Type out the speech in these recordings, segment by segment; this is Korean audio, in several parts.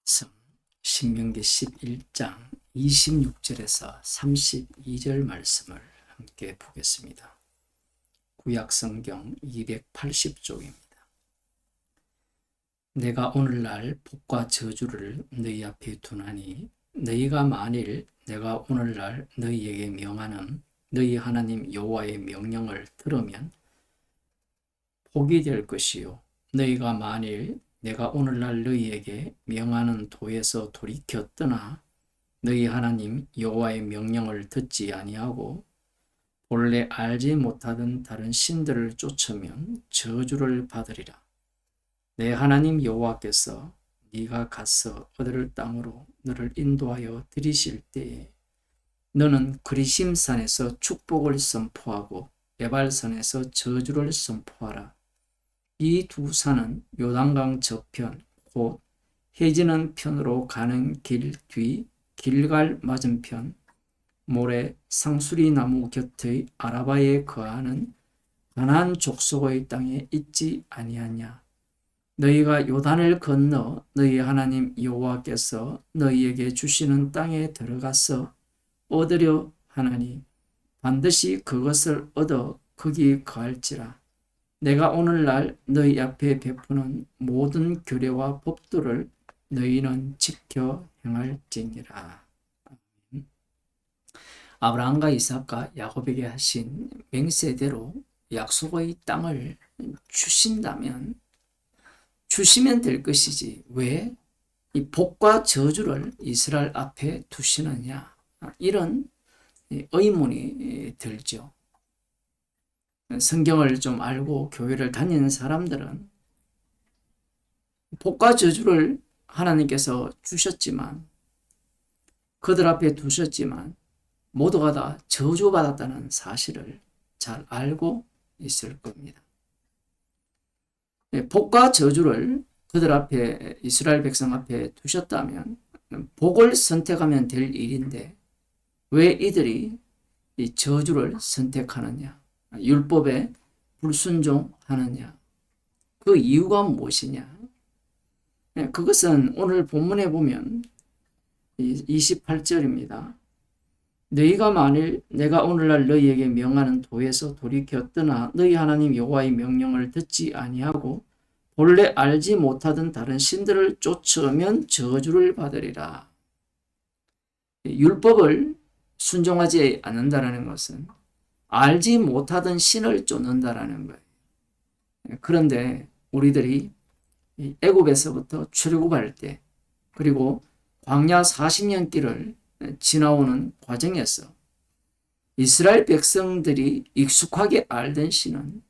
말씀 신명기 11장 26절에서 32절 말씀을 함께 보겠습니다. 구약성경 280쪽입니다. 내가 오늘날 복과 저주를 너희 앞에 두나니 너희가 만일 내가 오늘날 너희에게 명하는 너희 하나님 여호와의 명령을 들으면 복이 될 것이요 너희가 만일 내가 오늘날 너희에게 명하는 도에서 돌이켜 떠나 너희 하나님 여호와의 명령을 듣지 아니하고 본래 알지 못하던 다른 신들을 쫓으면 저주를 받으리라. 내 하나님 여호와께서 네가 가서 얻을 땅으로 너를 인도하여 들이실 때에 너는 그리심산에서 축복을 선포하고 에발산에서 저주를 선포하라. 이 두 산은 요단강 저편 곧 해지는 편으로 가는 길 뒤 길갈 맞은편 모래 상수리 나무 곁의 아라바에 거하는 가나안 족속의 땅에 있지 아니하냐. 너희가 요단을 건너 너희 하나님 여호와께서 너희에게 주시는 땅에 들어가서 얻으려 하나니 반드시 그것을 얻어 거기 거할지라. 내가 오늘날 너희 앞에 베푸는 모든 규례와 법도를 너희는 지켜 행할지니라. 아브라함과 이삭과 야곱에게 하신 맹세대로 약속의 땅을 주신다면 주시면 될 것이지 왜 이 복과 저주를 이스라엘 앞에 두시느냐, 이런 의문이 들죠. 성경을 좀 알고 교회를 다니는 사람들은 복과 저주를 하나님께서 주셨지만 그들 앞에 두셨지만 모두가 다 저주받았다는 사실을 잘 알고 있을 겁니다. 복과 저주를 그들 앞에 이스라엘 백성 앞에 두셨다면 복을 선택하면 될 일인데 왜 이들이 이 저주를 선택하느냐, 율법에 불순종하느냐, 그 이유가 무엇이냐. 그것은 오늘 본문에 보면 28절입니다. 너희가 만일 내가 오늘날 너희에게 명하는 도에서 돌이켜 떠나 너희 하나님 여호와의 명령을 듣지 아니하고 본래 알지 못하던 다른 신들을 쫓으면 저주를 받으리라. 율법을 순종하지 않는다는 것은 알지 못하던 신을 쫓는다라는 거예요. 그런데 우리들이 애굽에서부터 출애굽할 때 그리고 광야 40년 길을 지나오는 과정에서 이스라엘 백성들이 익숙하게 알던 신은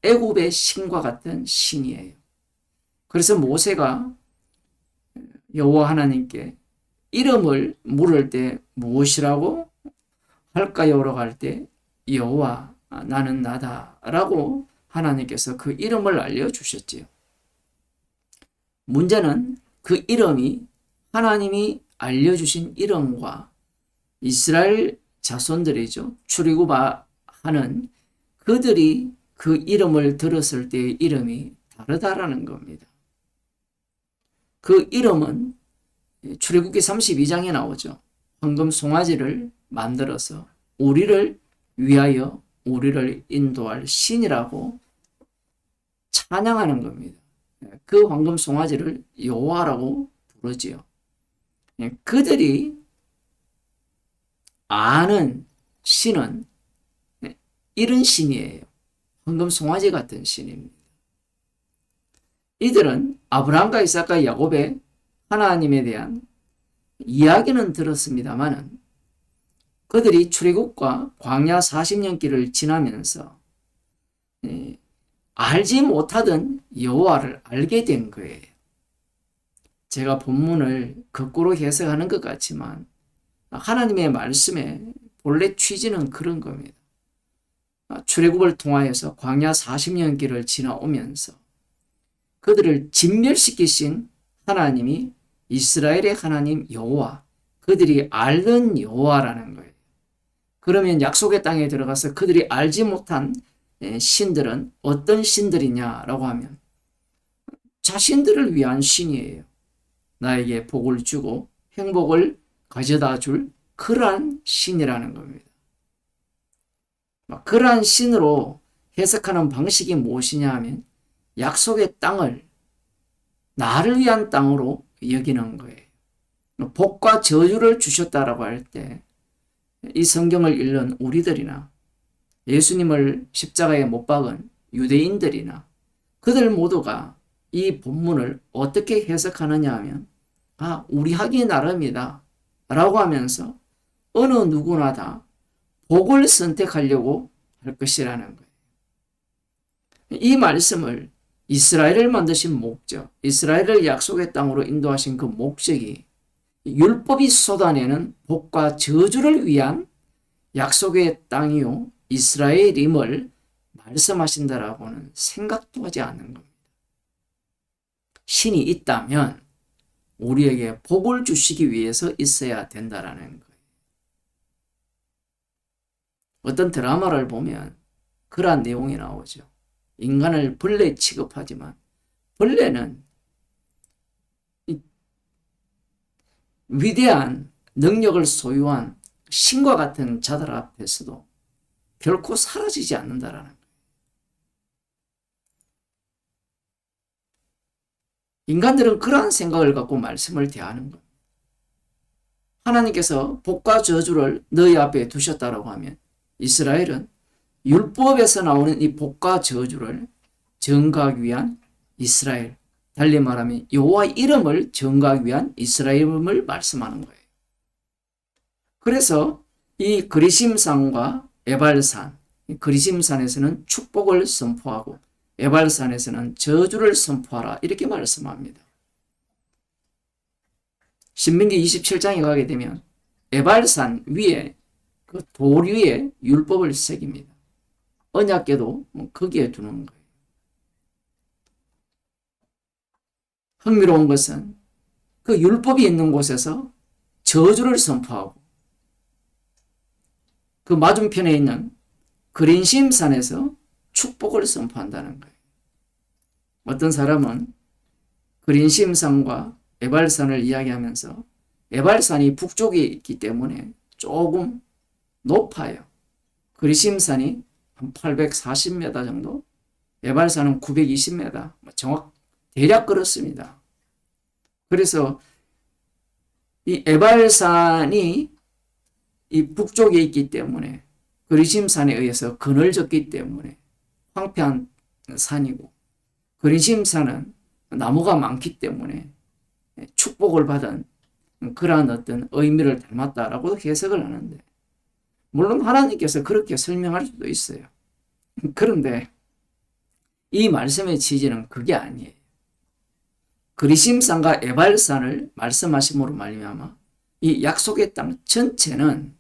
애굽의 신과 같은 신이에요. 그래서 모세가 여호와 하나님께 이름을 물을 때 무엇이라고 할까요라고 할 때 여호와 나는 나다라고 하나님께서 그 이름을 알려주셨지요. 문제는 그 이름이 하나님이 알려주신 이름과 이스라엘 자손들이죠. 출애굽하는 그들이 그 이름을 들었을 때의 이름이 다르다라는 겁니다. 그 이름은 출애굽기 32장에 나오죠. 황금 송아지를 만들어서 우리를 위하여 우리를 인도할 신이라고 찬양하는 겁니다. 그 황금 송아지를 여호와라고 부르지요. 그들이 아는 신은 이런 신이에요. 황금 송아지 같은 신입니다. 이들은 아브라함과 이삭과 야곱의 하나님에 대한 이야기는 들었습니다마는 그들이 출애굽과 광야 40년 길을 지나면서 알지 못하던 여호와를 알게 된 거예요. 제가 본문을 거꾸로 해석하는 것 같지만 하나님의 말씀의 본래 취지는 그런 겁니다. 출애굽을 통하여서 광야 40년 길을 지나오면서 그들을 진멸시키신 하나님이 이스라엘의 하나님 여호와, 그들이 알던 여호와라는 거예요. 그러면 약속의 땅에 들어가서 그들이 알지 못한 신들은 어떤 신들이냐라고 하면 자신들을 위한 신이에요. 나에게 복을 주고 행복을 가져다 줄 그러한 신이라는 겁니다. 그러한 신으로 해석하는 방식이 무엇이냐 하면 약속의 땅을 나를 위한 땅으로 여기는 거예요. 복과 저주를 주셨다라고 할 때 이 성경을 읽는 우리들이나 예수님을 십자가에 못 박은 유대인들이나 그들 모두가 이 본문을 어떻게 해석하느냐 하면 우리 하기 나름이다 라고 하면서 어느 누구나 다 복을 선택하려고 할 것이라는 거예요. 이 말씀을 이스라엘을 만드신 목적, 이스라엘을 약속의 땅으로 인도하신 그 목적이 율법이 쏟아내는 복과 저주를 위한 약속의 땅이요 이스라엘임을 말씀하신다라고는 생각도 하지 않는 겁니다. 신이 있다면 우리에게 복을 주시기 위해서 있어야 된다라는 거예요. 어떤 드라마를 보면 그러한 내용이 나오죠. 인간을 벌레 취급하지만 벌레는 위대한 능력을 소유한 신과 같은 자들 앞에서도 결코 사라지지 않는다라는 거예요. 인간들은 그러한 생각을 갖고 말씀을 대하는 겁니다. 하나님께서 복과 저주를 너희 앞에 두셨다라고 하면 이스라엘은 율법에서 나오는 이 복과 저주를 전가하기 위한 이스라엘, 달리 말하면 여호와의 이름을 전가하기 위한 이스라엘임을 말씀하는 거예요. 그래서 이 그리심산과 에발산, 그리심산에서는 축복을 선포하고 에발산에서는 저주를 선포하라 이렇게 말씀합니다. 신명기 27장에 가게 되면 에발산 위에 그 돌 위에 율법을 새깁니다. 언약궤도 거기에 두는 거예요. 흥미로운 것은 그 율법이 있는 곳에서 저주를 선포하고 그 맞은편에 있는 그린심산에서 축복을 선포한다는 거예요. 어떤 사람은 그린심산과 에발산을 이야기하면서 에발산이 북쪽에 있기 때문에 조금 높아요. 그리심산이 한 840m 정도, 에발산은 920m, 대략 그렇습니다. 그래서 이 에발산이 이 북쪽에 있기 때문에 그리심산에 의해서 그늘졌기 때문에 황폐한 산이고, 그리심산은 나무가 많기 때문에 축복을 받은 그러한 어떤 의미를 닮았다라고 해석을 하는데, 물론 하나님께서 그렇게 설명할 수도 있어요. 그런데 이 말씀의 취지는 그게 아니에요. 그리심산과 에발산을 말씀하심으로 말미암아 이 약속의 땅 전체는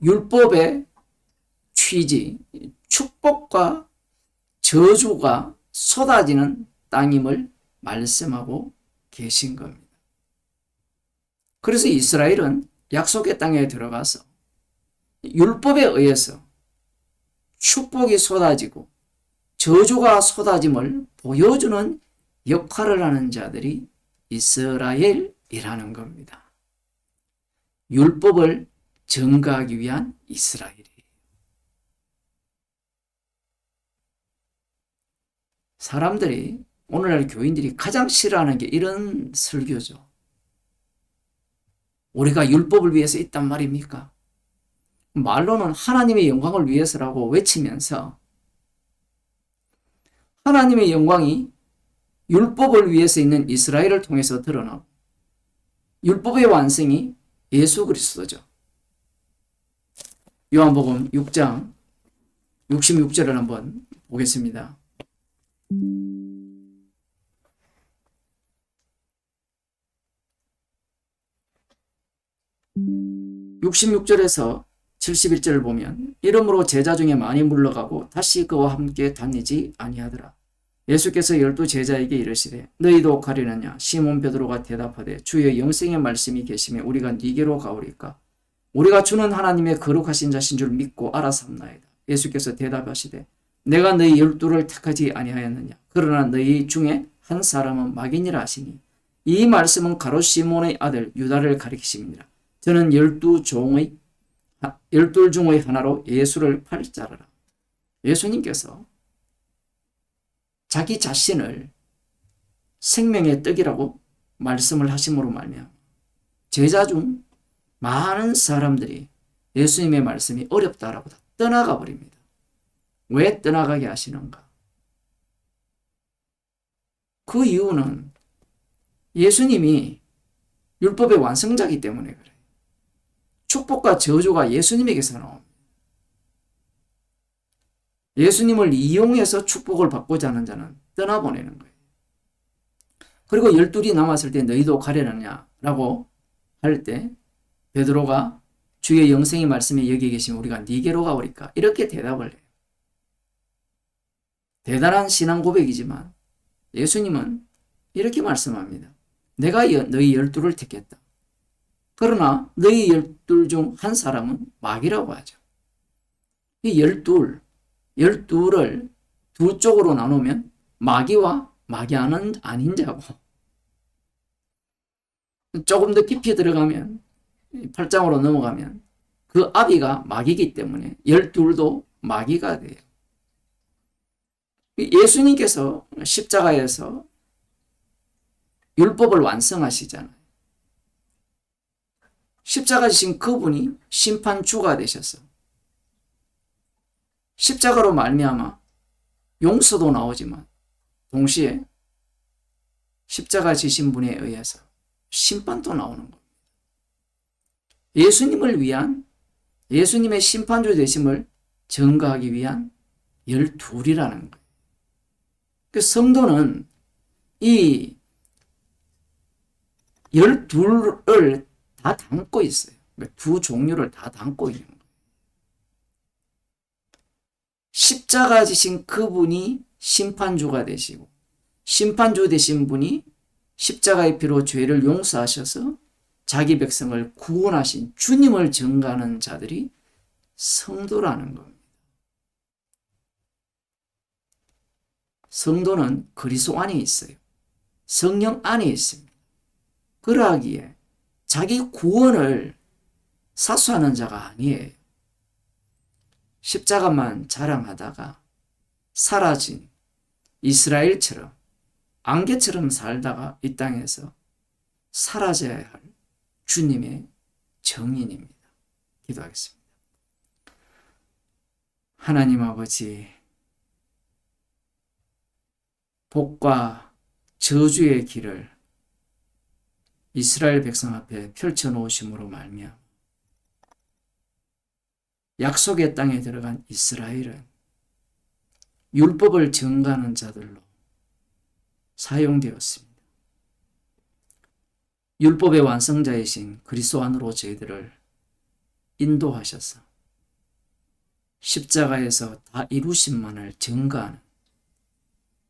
율법의 취지, 축복과 저주가 쏟아지는 땅임을 말씀하고 계신 겁니다. 그래서 이스라엘은 약속의 땅에 들어가서 율법에 의해서 축복이 쏟아지고 저주가 쏟아짐을 보여주는 역할을 하는 자들이 이스라엘이라는 겁니다. 율법을 전가하기 위한 이스라엘이에요. 사람들이, 오늘날 교인들이 가장 싫어하는 게 이런 설교죠. 우리가 율법을 위해서 있단 말입니까? 말로는 하나님의 영광을 위해서라고 외치면서 하나님의 영광이 율법을 위해서 있는 이스라엘을 통해서 드러나고 율법의 완성이 예수 그리스도죠. 요한복음 6장 66절을 한번 보겠습니다. 66절에서 71절을 보면 이러므로 제자 중에 많이 물러가고 다시 그와 함께 다니지 아니하더라. 예수께서 12 제자에게 이르시되 너희도 가리느냐? 시몬 베드로가 대답하되 주의 영생의 말씀이 계시매 우리가 네게로 가오리까? 우리가 주는 하나님의 거룩하신 자신 줄 믿고 알아삼나이다. 예수께서 대답하시되 내가 너희 12를 택하지 아니하였느냐? 그러나 너희 중에 한 사람은 마귀니라 하시니 이 말씀은 가롯 시몬의 아들 유다를 가리키십니다. 저는 12 중의 하나로 예수를 팔 자라라. 예수님께서 자기 자신을 생명의 떡이라고 말씀을 하심으로 말미암아 제자 중 많은 사람들이 예수님의 말씀이 어렵다라고 다 떠나가 버립니다. 왜 떠나가게 하시는가? 그 이유는 예수님이 율법의 완성자이기 때문에 그래요. 축복과 저주가 예수님에게서 나옵니다. 예수님을 이용해서 축복을 받고자 하는 자는 떠나보내는 거예요. 그리고 12이 남았을 때 너희도 가려느냐라고 할 때 베드로가 주의 영생의 말씀에 여기 계시면 우리가 네게로 가오리까 이렇게 대답을 해요. 대단한 신앙 고백이지만 예수님은 이렇게 말씀합니다. 내가 너희 12를 택했다. 그러나 너희 12 중 한 사람은 마귀라고 하죠. 이 12를 두 쪽으로 나누면 마귀와 마귀 아닌 자고, 조금 더 깊이 들어가면 8장으로 넘어가면 그 아비가 마귀이기 때문에 12도 마귀가 돼요. 예수님께서 십자가에서 율법을 완성하시잖아요. 십자가 지신 그분이 심판주가 되셔서 십자가로 말미암아 용서도 나오지만 동시에 십자가 지신 분에 의해서 심판도 나오는 겁니다. 예수님을 위한 예수님의 심판주 되심을 증거하기 위한 12이라는 거예요. 그 성도는 이 12을 다 담고 있어요. 두 종류를 다 담고 있는 거예요. 십자가 지신 그분이 심판주가 되시고 심판주 되신 분이 십자가의 피로 죄를 용서하셔서 자기 백성을 구원하신 주님을 증거하는 자들이 성도라는 겁니다. 성도는 그리스도 안에 있어요. 성령 안에 있습니다. 그러하기에 자기 구원을 사수하는 자가 아니에요. 십자가만 자랑하다가 사라진 이스라엘처럼 안개처럼 살다가 이 땅에서 사라져야 할 주님의 정인입니다. 기도하겠습니다. 하나님 아버지, 복과 저주의 길을 이스라엘 백성 앞에 펼쳐놓으심으로 말미암아 약속의 땅에 들어간 이스라엘은 율법을 증거하는 자들로 사용되었습니다. 율법의 완성자이신 그리스도 안으로 저희들을 인도하셔서 십자가에서 다 이루신만을 증거하는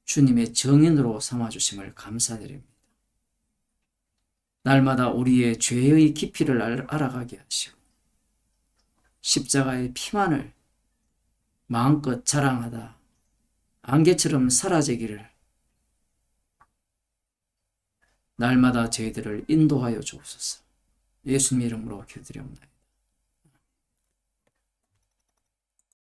주님의 정인으로 삼아주심을 감사드립니다. 날마다 우리의 죄의 깊이를 알아가게 하시고 십자가의 피만을 마음껏 자랑하다 안개처럼 사라지기를 날마다 저희들을 인도하여 주옵소서. 예수님 이름으로 기도드립니다.